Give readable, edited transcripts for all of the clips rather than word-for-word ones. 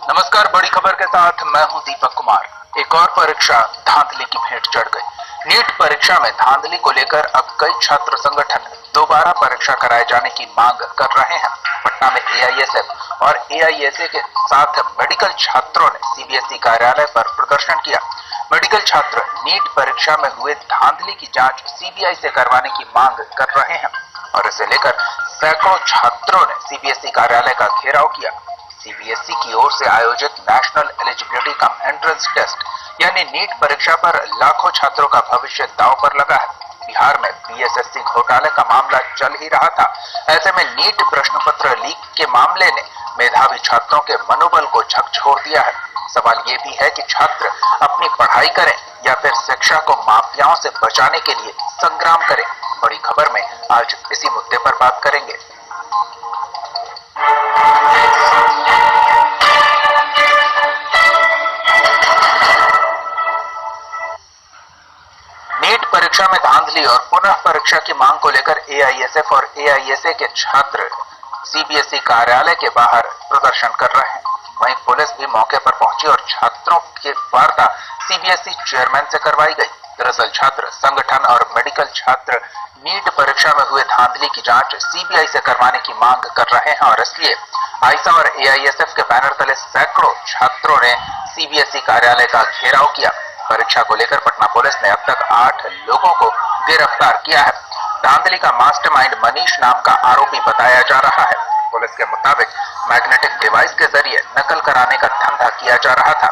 नमस्कार, बड़ी खबर के साथ मैं हूं दीपक कुमार। एक और परीक्षा धांधली की भेंट चढ़ गई। नीट परीक्षा में धांधली को लेकर अब कई छात्र संगठन दोबारा परीक्षा कराए जाने की मांग कर रहे हैं। पटना में एआईएसएफ और एआईएसए के साथ मेडिकल छात्रों ने सीबीएसई कार्यालय पर प्रदर्शन किया। मेडिकल छात्र नीट परीक्षा में हुए धांधली की जांच सीबीआई से करवाने की मांग कर रहे हैं और इसे लेकर सैकड़ों छात्रों ने सीबीएसई कार्यालय का घेराव किया। सीबीएसई की ओर से आयोजित national eligibility cum entrance test यानी नीट परीक्षा पर लाखों छात्रों का भविष्य दांव पर लगा है। बिहार में बीएसएससी घोटाले का मामला चल ही रहा था। ऐसे में नीट प्रश्न पत्र लीक के मामले ने मेधावी छात्रों के मनोबल को झकझोर दिया है। सवाल ये भी है कि छात्र अपनी पढ़ाई करें या फिर शिक्षा को माफियाओं से बचाने के लिए संग्राम करें। बड़ी खबर में आज इसी मुद्दे पर बात करेंगे। नीट परीक्षा में धांधली और पुनः परीक्षा की मांग को लेकर एआईएसएफ और एआईएसए के छात्र सीबीएसई कार्यालय के बाहर प्रदर्शन कर रहे हैं। वहीं पुलिस भी मौके पर पहुंची और छात्रों की वार्ता सीबीएसई चेयरमैन से करवाई गई। दरअसल छात्र संगठन और मेडिकल छात्र नीट परीक्षा में हुए धांधली की जांच सीबीआई से करवाने की मांग कर रहे हैं और इसलिए आईसा और एआईएसएफ के बैनर तले सैकड़ों छात्रों ने सीबीएसई कार्यालय का घेराव किया। परीक्षा को लेकर पटना पुलिस ने अब तक 8 लोगों को गिरफ्तार किया है। धांधली का मास्टरमाइंड मनीष नाम का आरोपी बताया जा रहा है। पुलिस के मुताबिक मैग्नेटिक डिवाइस के जरिए नकल कराने का धंधा किया जा रहा था।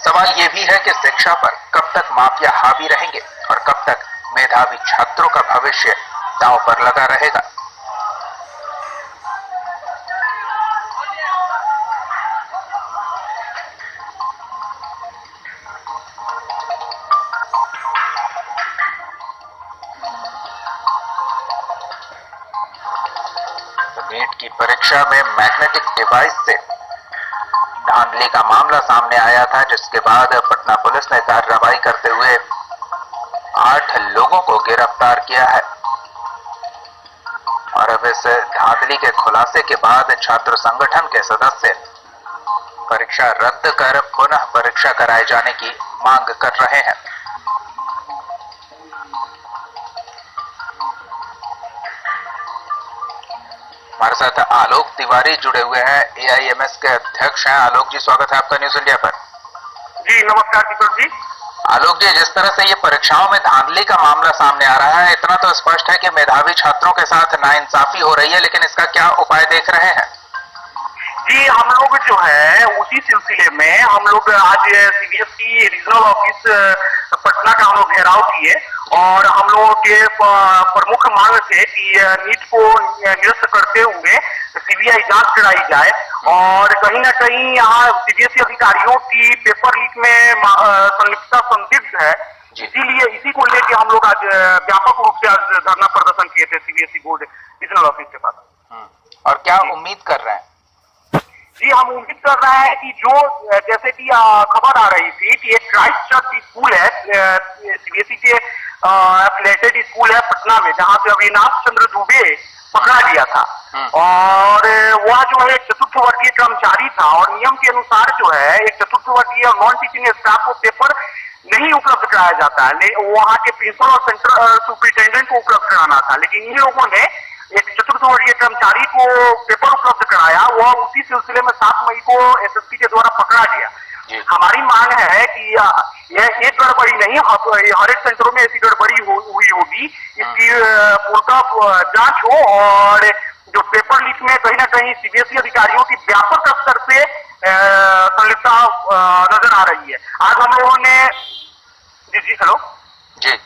सवाल ये भी है कि शिक्षा पर कब तक माफिया हावी रहेंगे और कब तक मेधावी छात्रों का भविष्य दांव पर लगा रहेगा। नीट की परीक्षा में मैग्नेटिक डिवाइस से धांधली का मामला सामने आया था, जिसके बाद पटना पुलिस ने कार्रवाई करते हुए 8 लोगों को गिरफ्तार किया है और अब इस धांधली के खुलासे के बाद छात्र संगठन के सदस्य परीक्षा रद्द कर पुनः परीक्षा कराए जाने की मांग कर रहे हैं। हमारे साथ आलोक तिवारी जुड़े हुए हैं, एआईएमएस के अध्यक्ष हैं। आलोक जी, स्वागत है आपका न्यूज इंडिया पर। जी नमस्कार दीपक जी। आलोक जी, जिस तरह से ये परीक्षाओं में धांधली का मामला सामने आ रहा है, इतना तो स्पष्ट है कि मेधावी छात्रों के साथ नाइंसाफी हो रही है, लेकिन इसका क्या उपाय देख रहे हैं? जी हम लोग जो है उसी सिलसिले में हम लोग आज सीबीएसई रीजनल ऑफिस पटना का हम लोग घेराव किए और हम लोगों के प्रमुख मांग थे कि नीट को निरस्त करते हुए सीबीआई जांच कराई जाए और कहीं ना कहीं यहाँ सीबीएसई अधिकारियों की पेपर लीक में संलिप्तता संदिग्ध है। इसीलिए इसी को लेकर हम लोग आज व्यापक रूप से आज धरना प्रदर्शन किए थे सीबीएसई बोर्ड रीजनल ऑफिस के पास। और क्या उम्मीद कर रहे हैं? जी हम उम्मीद कर रहे हैं कि जो जैसे कि खबर आ रही थी कि एक क्राइस्ट चर्च स्कूल है, सीबीएसई के एफिलिएटेड स्कूल है पटना में, जहां से अविनाश चंद्र दुबे पकड़ा गया था और वह जो है एक चतुर्थ वर्गीय कर्मचारी था और नियम के अनुसार जो है एक चतुर्थ वर्गीय नॉन टीचिंग स्टाफ को पेपर नहीं उपलब्ध कराया जाता है, वहाँ के प्रिंसिपल और सेंटर सुपरिटेंडेंट को उपलब्ध कराना था, लेकिन इन लोगों ने एक चतुर्थ वर्गीय कर्मचारी को पेपर उपलब्ध कराया। वह उसी सिलसिले में 7 मई को एसएसपी के द्वारा पकड़ा गया। हमारी मांग है कि यह एक गड़बड़ी नहीं, हर एक सेंटरों में ऐसी गड़बड़ी हुई होगी, इसकी पूर्णतः जांच हो और जो पेपर लीक में कहीं ना कहीं सीबीएसई अधिकारियों की व्यापक स्तर पे संलिप्तता नजर आ रही है। आज हम लोगों ने जी हेलो जी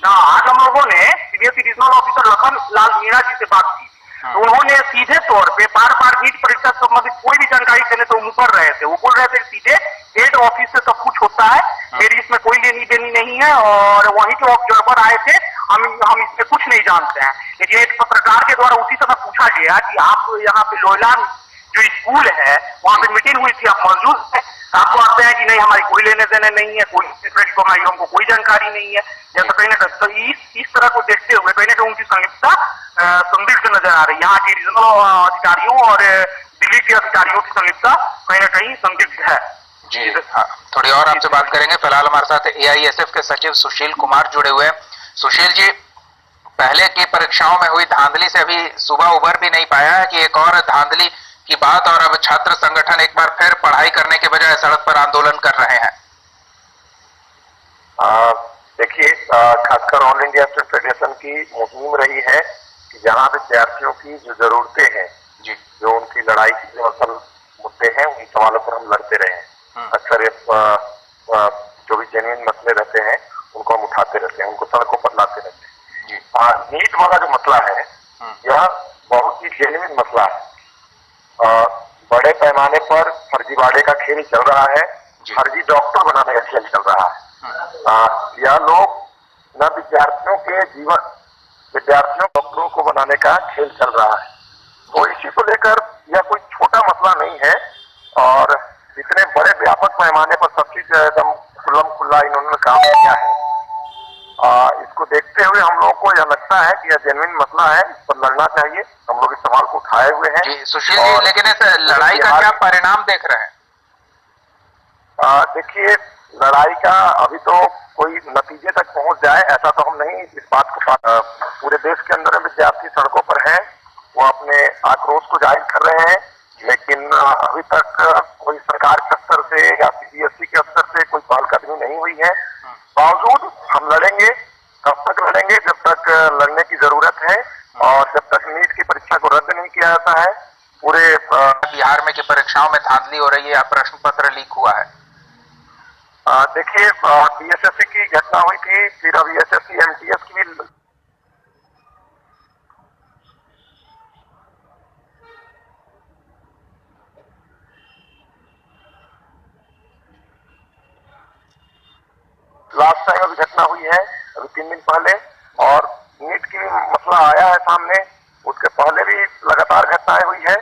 आज हम लोगों ने CBSE regional officer Lakhan Lal Meena जी से बात की तो उन्होंने सीधे तौर पे बार नीट परीक्षा से संबंधित कोई भी जानकारी देने से मुंह कर रहे थे। वो बोल रहे थे सीधे हेड ऑफिस से सब कुछ होता है, मेरी इसमें कोई लेनी देनी नहीं है और वहीं जो ऑब्जर्वर आए थे हम इसमें कुछ नहीं जानते हैं। लेकिन एक पत्रकार के द्वारा उसी समय पूछा गया कि आप यहाँ पे लोयलान जो स्कूल है वहां पे मीटिंग हुई थी, आप मौजूद थे? आपको आते हैं कि नहीं हमारी कोई लेने देने नहीं है, कोई हमको कोई जानकारी नहीं है, जैसा कहीं ना कहीं तो इस तरह को देखते हुए कहीं ना कहीं उनकी संलिप्तता संदिग्ध नजर आ रही है। यहाँ के रीजनल अधिकारियों और दिल्ली के अधिकारियों की संलिप्तता कहीं ना कहीं संदिग्ध है। जी हाँ, थोड़ी और आपसे बात करेंगे। फिलहाल हमारे साथ एआईएसएफ के सचिव सुशील कुमार जुड़े हुए हैं। सुशील जी, पहले की परीक्षाओं में हुई धांधली से अभी सुबह उबर भी नहीं पाया है कि एक और धांधली की बात, और अब छात्र संगठन एक बार फिर पढ़ाई करने के बजाय सड़क पर आंदोलन कर रहे हैं। देखिए, खासकर ऑल इंडिया स्टूडेंट फेडरेशन की मुहिम रही है कि जहां विद्यार्थियों की जो जरूरतें हैं, जी, जो उनकी लड़ाई की जो असल मुद्दे हैं, उन सवालों पर हम लड़ते रहे हैं। अक्सर जो भी जेन्युइन मसले रहते हैं उनको हम उठाते रहते हैं, उनको सड़कों पर लाते रहते हैं। नीट वाला जो मसला है, यह बहुत ही जेन्युइन मसला है। बड़े पैमाने पर फर्जीवाड़े का खेल चल रहा है, फर्जी डॉक्टर बनाने का खेल चल रहा है। यह लोग न विद्यार्थियों के जीवन, विद्यार्थियों डॉक्टरों को बनाने का खेल चल रहा है। तो इसी को लेकर यह कोई छोटा मसला नहीं है, और इतने बड़े व्यापक पैमाने पर सब चीज एकदम खुल्लम खुल्ला इन्होंने काम किया है। इसको देखते हुए हम लोगों को यह लगता है कि यह जेन्युइन मसला है, इस पर लड़ना चाहिए। हम लोग इस सवाल को उठाए हुए हैं। जी सुशील जी, लेकिन इस लड़ाई का क्या परिणाम देख रहे हैं? देखिए, लड़ाई का अभी तो कोई नतीजे तक पहुंच जाए ऐसा तो हम नहीं इस बात को पूरे देश के अंदर विद्यार्थी सड़कों पर हैं, वो अपने आक्रोश को जाहिर कर रहे हैं, लेकिन अभी तक कोई सरकार के स्तर से या सीबीएसई के स्तर से कोई पहलकदमी नहीं हुई है। बावजूद हम लड़ेंगे, तब तक लड़ेंगे जब तक लड़ने की जरूरत है, और जब तक नीट की परीक्षा को रद्द नहीं किया जाता है। पूरे बिहार में की परीक्षाओं में धांधली हो रही है, प्रश्न पत्र लीक हुआ है। देखिए, बीएसएससी की घटना हुई थी, फिर अभी एसएससी एमटीएस की भी लास्ट टाइम अभी घटना हुई है, अभी 3 दिन पहले, और नीट की मसला आया है सामने। उसके पहले भी लगातार घटनाएं हुई है।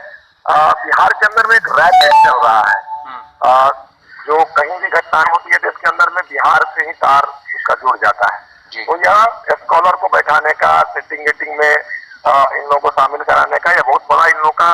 बिहार के अंदर में एक रैट रेस चल रहा है। जो कहीं भी घटनाएं होती है देश के अंदर में, बिहार से ही तार उसका जुड़ जाता है। तो यह स्कॉलर को बैठाने का, सेटिंग गेटिंग में इन लोगों को शामिल कराने का, यह बहुत बड़ा इन लोगों का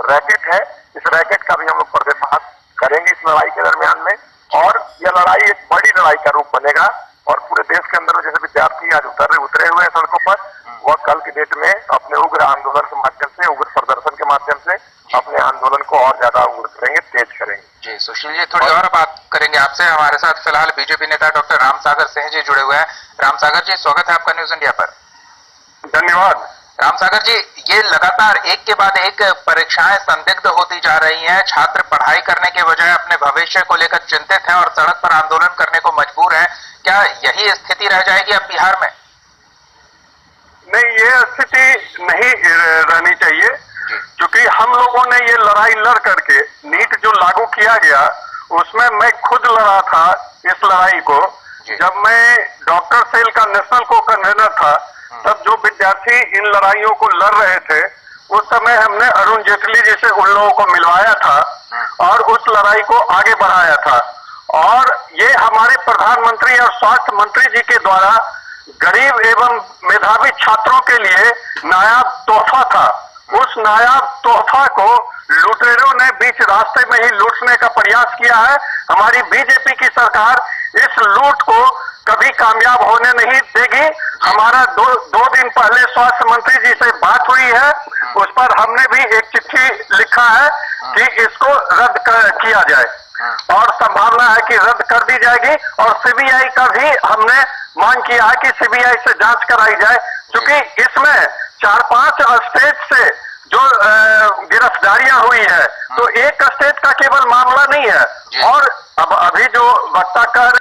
रैकेट है। इस रैकेट का भी हम लोग पर्दाफाश करेंगे इस लड़ाई के दरमियान में, और यह लड़ाई एक बड़ी लड़ाई का रूप बनेगा। और पूरे देश के अंदर जैसे विद्यार्थी आज उतरे हुए हैं सड़कों पर, वह कल की डेट में अपने उग्र आंदोलन के माध्यम से, उग्र प्रदर्शन के माध्यम से अपने आंदोलन को और ज्यादा उग्र करेंगे, तेज करेंगे। जी सुशील जी, थोड़ी और बात करेंगे आपसे। हमारे साथ फिलहाल बीजेपी नेता डॉक्टर रामसागर सिंह जी जुड़े हुए हैं। रामसागर जी, स्वागत है आपका न्यूज इंडिया पर। धन्यवाद। रामसागर जी, ये लगातार एक के बाद एक परीक्षाएं संदिग्ध होती जा रही हैं, छात्र पढ़ाई करने के बजाय अपने भविष्य को लेकर चिंतित हैं और सड़क पर आंदोलन करने को मजबूर हैं। क्या यही स्थिति रह जाएगी अब बिहार में? नहीं, ये स्थिति नहीं रहनी चाहिए, क्योंकि हम लोगों ने ये लड़ाई लड़ करके नीट जो लागू किया गया, उसमें मैं खुद लड़ा था इस लड़ाई को। जब मैं डॉक्टर सेल का नेशनल को कन्वीनर था, तब जो विद्यार्थी इन लड़ाइयों को लड़ रहे थे, उस समय हमने अरुण जेटली जी से उन लोगों को मिलवाया था और उस लड़ाई को आगे बढ़ाया था। और ये हमारे प्रधानमंत्री और स्वास्थ्य मंत्री जी के द्वारा गरीब एवं मेधावी छात्रों के लिए नायाब तोहफा था। उस नायाब तोहफा को लुटेरों ने बीच रास्ते में ही लूटने का प्रयास किया है। हमारी बीजेपी की सरकार इस लूट को कभी कामयाब होने नहीं देगी। हमारा दो दिन पहले स्वास्थ्य मंत्री जी से बात हुई है, उस पर हमने भी एक चिट्ठी लिखा है कि इसको रद्द किया जाए, और संभावना है कि रद्द कर दी जाएगी। और सीबीआई का भी हमने मांग किया है कि सीबीआई से जांच कराई जाए, क्योंकि इसमें 4-5 स्टेट से जो गिरफ्तारियां हुई है, तो एक स्टेट का केवल मामला नहीं है। और अब अभी जो वक्ता कर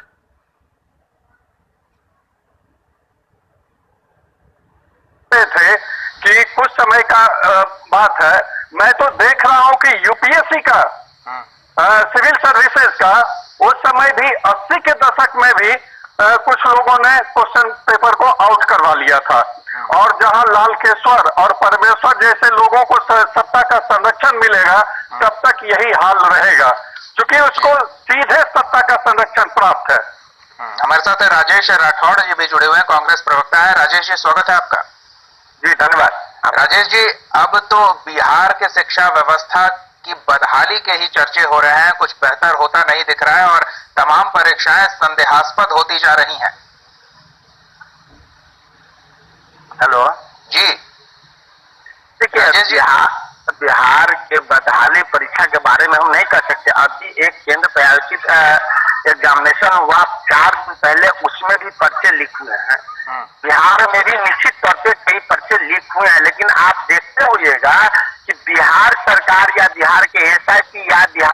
थे कि कुछ समय का बात है, मैं तो देख रहा हूं कि यूपीएससी का, सिविल सर्विसेज का, उस समय भी 80 के दशक में भी कुछ लोगों ने क्वेश्चन पेपर को आउट करवा लिया था। और जहां लालकेश्वर और परमेश्वर जैसे लोगों को सत्ता का संरक्षण मिलेगा, तब तक यही हाल रहेगा, क्योंकि उसको सीधे सत्ता का संरक्षण प्राप्त है। हमारे साथ राजेश राठौड़ जी भी जुड़े हुए हैं, कांग्रेस प्रवक्ता है। राजेश जी, स्वागत है आपका। जी धन्यवाद। राजेश जी, अब तो बिहार के शिक्षा व्यवस्था कि बदहाली के ही चर्चे हो रहे हैं, कुछ बेहतर होता नहीं दिख रहा है और तमाम परीक्षाएं संदेहास्पद होती जा रही हैं। हेलो जी देखिए, बिहार के बदहाली परीक्षा के बारे में हम नहीं कह सकते। अभी एक केंद्र प्रायोजित एग्जामिनेशन हुआ 4 दिन पहले, उसमें भी पर्चे लीक हुए हैं। बिहार में भी निश्चित तौर पे कई पर्चे लीक हुए हैं, लेकिन आप देखते होइएगा कि बिहार सरकार या बिहार के एसआईटी या बिहार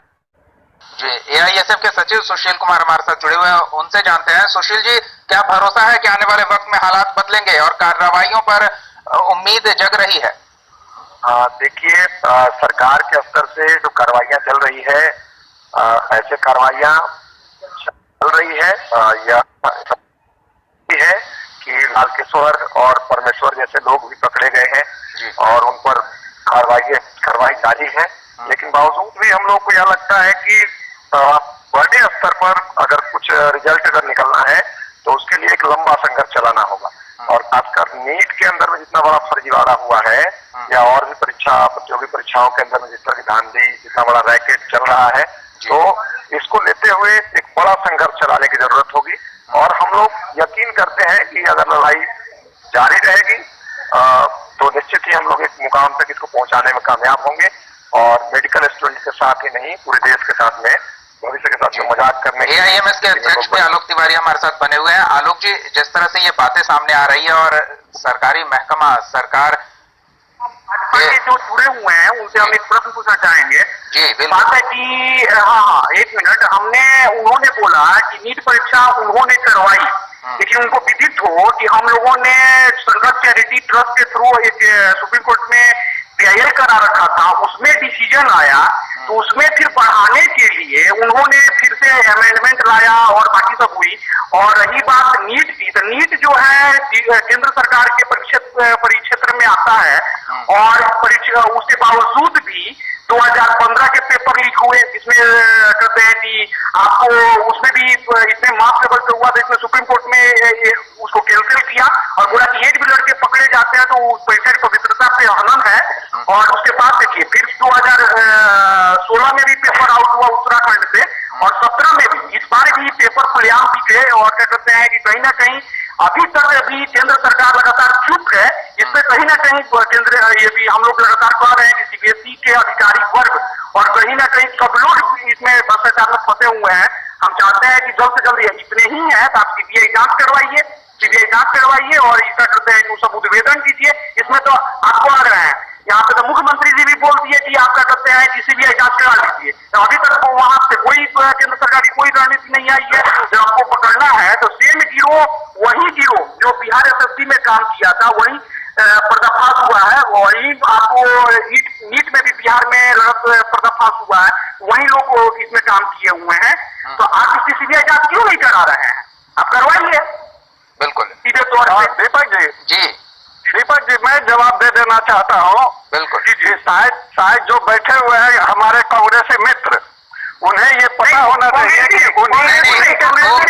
जी एआईएसएफ के सचिव सुशील कुमार हमारे साथ जुड़े हुए हैं, उनसे जानते हैं। सुशील जी, क्या भरोसा है कि आने वाले वक्त में हालात बदलेंगे और कार्रवाइयों पर उम्मीद जग रही है? देखिए, सरकार के स्तर से जो कार्रवाइयां चल रही है, ऐसे कार्रवाइयां चल रही है या है कि लालकेश्वर और परमेश्वर जैसे लोग भी पकड़े गए हैं और उन पर कार्रवाई जारी है। लेकिन बावजूद भी हम लोग को यह लगता है कि बड़े स्तर पर अगर कुछ रिजल्ट अगर निकलना है तो उसके लिए एक लंबा संघर्ष चलाना होगा। और खासकर नीट के अंदर में जितना बड़ा फर्जीवाड़ा हुआ है या और भी प्रतियोगी परीक्षाओं के अंदर में जिस तरह की धांधली, जितना बड़ा रैकेट चल रहा है, तो इसको लेते हुए एक बड़ा संघर्ष चलाने की जरूरत होगी। और हम लोग यकीन करते हैं कि अगर लड़ाई जारी रहेगी तो निश्चित ही हम लोग एक मुकाम तक इसको पहुंचाने में कामयाब होंगे और मेडिकल स्टूडेंट के साथ ही नहीं, पूरे देश के साथ में, भविष्य के साथ में मजाक करने एआईएमएस के अध्यक्ष भी आलोक तिवारी हमारे साथ बने हुए हैं। आलोक जी, जिस तरह से ये बातें सामने आ रही है और सरकारी महकमा सरकार के जो जुड़े हुए हैं उनसे हम एक प्रश्न पूछना चाहेंगे। जी बात है कि हाँ, एक मिनट, उन्होंने बोला कि नीट परीक्षा उन्होंने करवाई, लेकिन उनको विदित हो कि हम लोगों ने संघर्ष चैरिटी ट्रस्ट के थ्रू एक सुप्रीम कोर्ट में पीआईएल करा रखा था, उसमें डिसीजन आया, तो उसमें फिर बढ़ाने के लिए उन्होंने फिर से अमेंडमेंट लाया और बाकी सब हुई। और रही बात नीट की, तो नीट जो है केंद्र सरकार के परिक्षेत्र में आता है और उसके बावजूद भी 2015 के पेपर लीक हुए, जिसमें कहते हैं कि आपको उसमें भी इतने मार्क्स लेवल पे हुआ था, इसमें सुप्रीम कोर्ट में उसको कैंसिल किया और बोला कि एक भी लड़के पकड़े जाते हैं तो परीक्षा की पवित्रता पे हनन है। और उसके बाद देखिए फिर 2016 में भी पेपर आउट हुआ उत्तराखंड से और 17 में भी, इस बार भी पेपर खुलेआम दिखे और क्या कहते हैं कि कहीं ना कहीं अभी तक अभी केंद्र सरकार लगातार चुप है। इसमें कहीं ना कहीं केंद्र, ये भी हम लोग लगातार कह रहे हैं कि सीबीएसई के अधिकारी वर्ग और कहीं ना कहीं सब लोग इसमें भ्रष्टाचार में फंसे हुए हैं। हम चाहते हैं कि जल्द से जल्द इतने ही है तो आप सीबीआई जांच करवाइए और इसका करते हैं कि सब उद्भेदन कीजिए। इसमें तो आपको आ रहे हैं, यहाँ पे तो मुख्यमंत्री जी भी बोल दिए कि आप क्या करते हैं कि सीबीआई जांच करा लीजिए। तो अभी तक तो वहां से कोई केंद्र सरकार की कोई रणनीति नहीं आई है। जब आपको पकड़ना है तो सेम वही गिरोह जो बिहार एसएससी में काम किया था वही पर्दाफाश हुआ है, वही आपको नीट में भी बिहार में पर्दाफाश हुआ है, वही लोग इसमें काम किए हुए हैं। तो आप इसकी सीबीआई जांच क्यों नहीं करा रहे हैं? आप करवाइए बिल्कुल सीधे तौर पे। दीपक जी, मैं जवाब दे देना चाहता हूँ। बिल्कुल जी, शायद जो बैठे हुए हैं हमारे कांग्रेसी मित्र, उन्हें ये पता होना चाहिए कि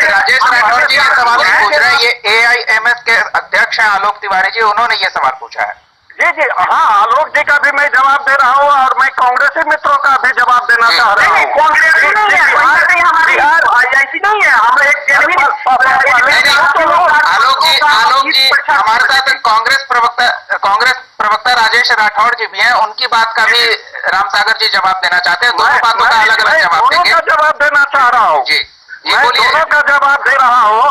राजेश राठौर जी ये सवाल पूछ रहे हैं, ये एआईएमएस के अध्यक्ष हैं आलोक तिवारी जी, उन्होंने ये सवाल पूछा है। जी, हाँ, आलोक जी का भी मैं जवाब दे रहा हूँ और मैं कांग्रेसी मित्रों का भी जवाब देना चाह रहा हूँ। कांग्रेस नहीं है, हमारी आईआईसी नहीं है, हम एक आलोक जी हमारे साथ कांग्रेस प्रवक्ता राजेश राठौर जी भी हैं, उनकी बात का भी रामसागर जी जवाब देना चाहते हैं। दोनों बातों का अलग अलग जवाब देंगे। जवाब देना चाह रहा हूँ जी, मैं दोनों का जवाब दे रहा हूँ।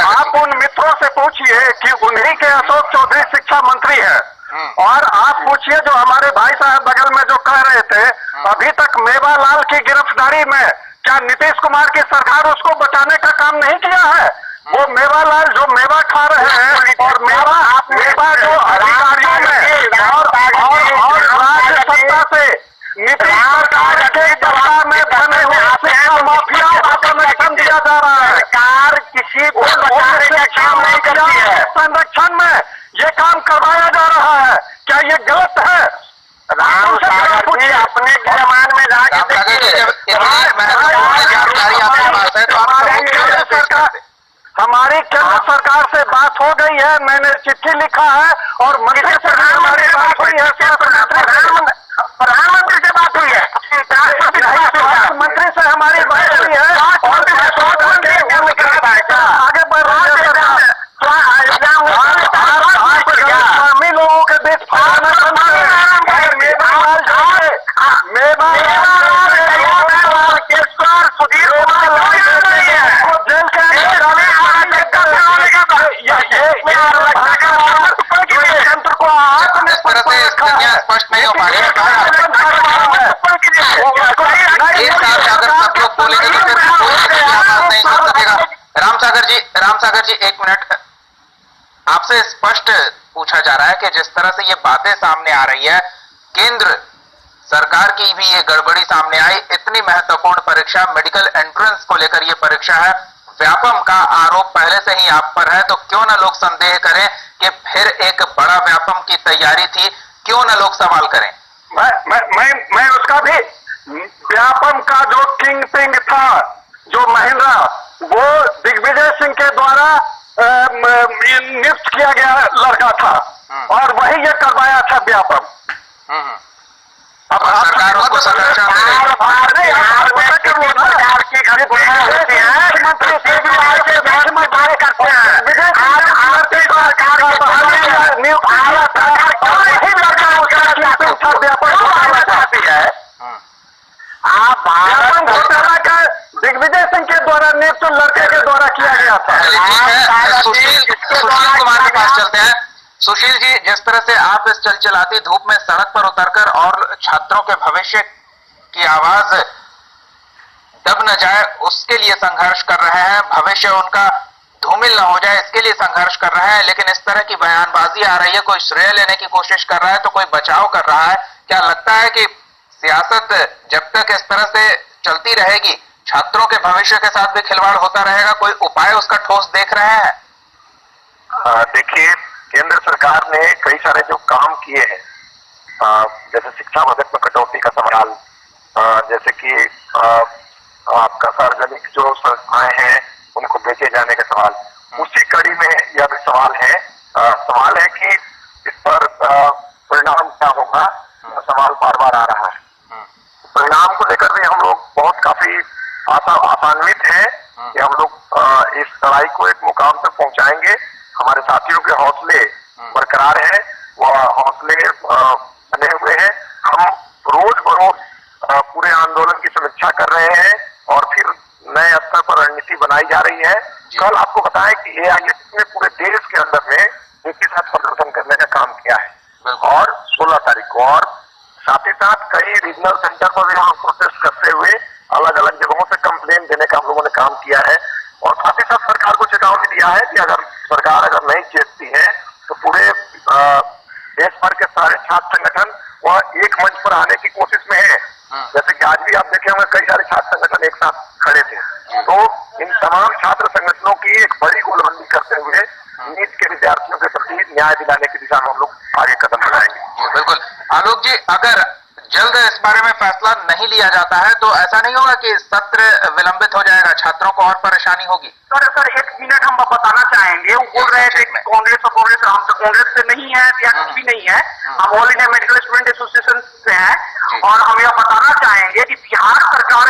आप उन मित्रों से पूछिए कि उन्हीं के अशोक चौधरी शिक्षा मंत्री है और आप पूछिए जो हमारे भाई साहब बगल में जो कह रहे थे अभी तक मेवालाल की गिरफ्तारी में क्या नीतीश कुमार की सरकार उसको बचाने का काम नहीं किया है? वो मेवालाल जो मेवा खा रहे हैं और मेवा जो अधिकारियों में और राज्य सत्ता से नीतीश सरकार के दशा में बने हुए शिक्षा माफियाओं का संरक्षण दिया जा रहा है। सरकार किसी को संरक्षण में ये काम करवाया जा रहा है, क्या ये गलत है? राम सागर जी अपने जमान में हमारी केंद्र सरकार से बात हो गई है, मैंने चिट्ठी लिखा है और मंत्री से हमारी बात हुई है, प्रधानमंत्री से बात हुई है। सुधीर इस तरह से स्थितियां स्पष्ट नहीं हो पा रही है। एक साथ अगर सब लोग बोलेंगे तो फिर कोई आवाज नहीं सुन सकेगा। राम सागर जी 1 मिनट, आपसे स्पष्ट पूछा जा रहा है कि जिस तरह से ये बातें सामने आ रही है, केंद्र सरकार की भी ये गड़बड़ी सामने आई, इतनी महत्वपूर्ण परीक्षा मेडिकल एंट्रेंस को लेकर ये परीक्षा है, व्यापम का आरोप पहले से ही आप पर है, तो क्यों ना लोग संदेह करें कि फिर एक बड़ा व्यापम की तैयारी थी, क्यों ना लोग सवाल करें। मैं उसका भी व्यापम का जो किंग पिंग था, जो महिंद्रा, वो दिग्विजय सिंह के द्वारा नियुक्त किया गया लड़का था और वही ये करवाया था व्यापम। अब सरकार उसको संरक्षण दे घोटाला का दिग्विजय सिंह के द्वारा नियुक्त लड़के के द्वारा किया गया था। सुशील कुमार के पास चलते हैं। सुशील जी, जिस तरह से आप इस चलचलाती धूप में सड़क पर उतरकर और छात्रों के भविष्य की आवाज दब न जाए उसके लिए संघर्ष कर रहे हैं, भविष्य उनका धूमिल न हो जाए इसके लिए संघर्ष कर रहे हैं, लेकिन इस तरह की बयानबाजी आ रही है, कोई श्रेय लेने की कोशिश कर रहा है तो कोई बचाव कर रहा है। क्या लगता है कि सियासत जब तक इस तरह से चलती रहेगी, छात्रों के भविष्य के साथ भी खिलवाड़ होता रहेगा, कोई उपाय उसका ठोस देख रहे हैं? देखिए, केंद्र सरकार ने कई सारे जो काम किए हैं, जैसे शिक्षा बजट में कटौती का सवाल, जैसे कि आपका सार्वजनिक जो संस्थाएं हैं उनको बेचे जाने का सवाल, उसी कड़ी में यह भी सवाल है कि इस पर परिणाम क्या होगा, सवाल बार बार आ रहा है। परिणाम को लेकर भी हम लोग बहुत काफी आशान्वित हैं कि हम लोग इस लड़ाई को एक मुकाम तक पहुंचाएंगे। हमारे साथियों के हौसले बरकरार हैं, वह हौसले बने हुए हैं। हम रोज बरोज पूरे आंदोलन की समीक्षा कर रहे हैं और फिर नए स्तर पर रणनीति बनाई जा रही है। कल आपको बताएं कि AISF ने पूरे देश के अंदर में एक ही साथ प्रदर्शन करने का काम किया है और 16 तारीख को, और साथ ही साथ कई रीजनल सेंटर पर भी हम प्रोटेस्ट करते हुए अलग अलग जगहों से कंप्लेन देने का हम लोगों ने काम किया है। और साथ ही साथ सरकार को चेतावनी दिया है कि अगर सरकार नहीं चेतती है तो पूरे देश भर के सारे छात्र संगठन वह एक मंच पर आने की कोशिश में है। जैसे कि आज भी आप देखे होंगे कई सारे छात्र संगठन एक साथ खड़े थे। तो इन तमाम छात्र संगठनों की एक बड़ी गोलबंदी करते हुए नीट के विद्यार्थियों के प्रति न्याय दिलाने की दिशा में हम लोग आगे कदम बढ़ाएंगे। बिल्कुल। आलोक जी, अगर जल्द इस बारे में फैसला नहीं लिया जाता है तो ऐसा नहीं होगा कि सत्र विलंबित हो जाएगा, छात्रों को और परेशानी होगी? सर 1 मिनट हम बताना चाहेंगे। वो बोल रहे थे कि कांग्रेस हम तो कांग्रेस से नहीं है या कुछ भी नहीं है, हम all India medical student association से हैं और हम यह बताना चाहेंगे कि बिहार सरकार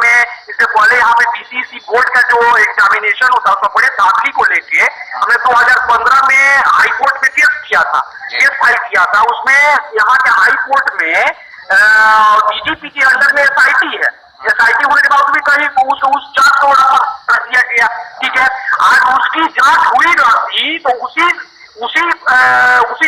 में इससे पहले यहाँ पे BCEC बोर्ड का जो एग्जामिनेशन होता है उसमें बड़े दाखिली को लेके हमने 2015 में हाई कोर्ट में केस फाइल किया था। उसमें यहाँ के हाई कोर्ट में DGP के अंडर में SIT है, SIT होने के बाद भी कहीं उस जांच को कर दिया गया। ठीक है, आज उसकी जांच हुई ना थी तो उसी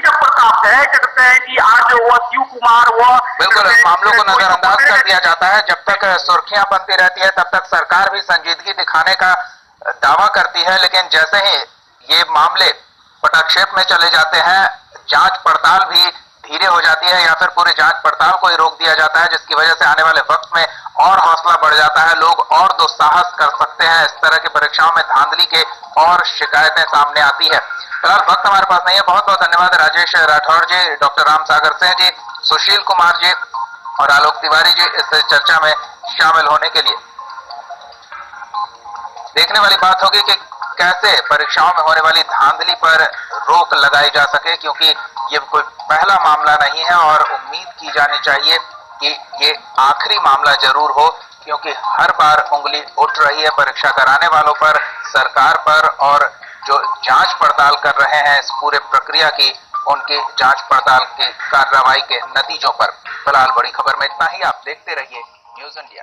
जब प्रताप है क्या कहते हैं कि आज वो शिव कुमार वो बिल्कुल मामलों को नजरअंदाज कर दिया जाता है। जब तक सुर्खियां बनती रहती है तब तक सरकार भी संजीदगी दिखाने का दावा करती है, लेकिन जैसे ही ये मामले पटाक्षेप में चले जाते हैं, जांच पड़ताल भी धीरे हो जाती है या फिर पूरी जांच पड़ताल को ही रोक दिया जाता है, जिसकी वजह से आने वाले वक्त में और हौसला बढ़ जाता है, लोग और दुस्साहस कर सकते हैं, इस तरह की परीक्षाओं में धांधली के और शिकायतें सामने आती है। फिलहाल वक्त हमारे पास नहीं है। बहुत बहुत धन्यवाद राजेश राठौर जी, डॉक्टर राम सागर सिंह जी, सुशील कुमार जी और आलोक तिवारी जी इस चर्चा में शामिल होने के लिए। देखने वाली बात होगी कि कैसे परीक्षाओं में होने वाली धांधली पर रोक लगाई जा सके, क्योंकि ये कोई पहला मामला नहीं है और उम्मीद की जानी चाहिए कि ये आखिरी मामला जरूर हो, क्योंकि हर बार उंगली उठ रही है परीक्षा कराने वालों पर, सरकार पर, और जो जांच पड़ताल कर रहे हैं इस पूरे प्रक्रिया की उनके जांच पड़ताल के कार्रवाई के नतीजों पर। फिलहाल बड़ी खबर में इतना ही। आप देखते रहिए न्यूज़ इंडिया।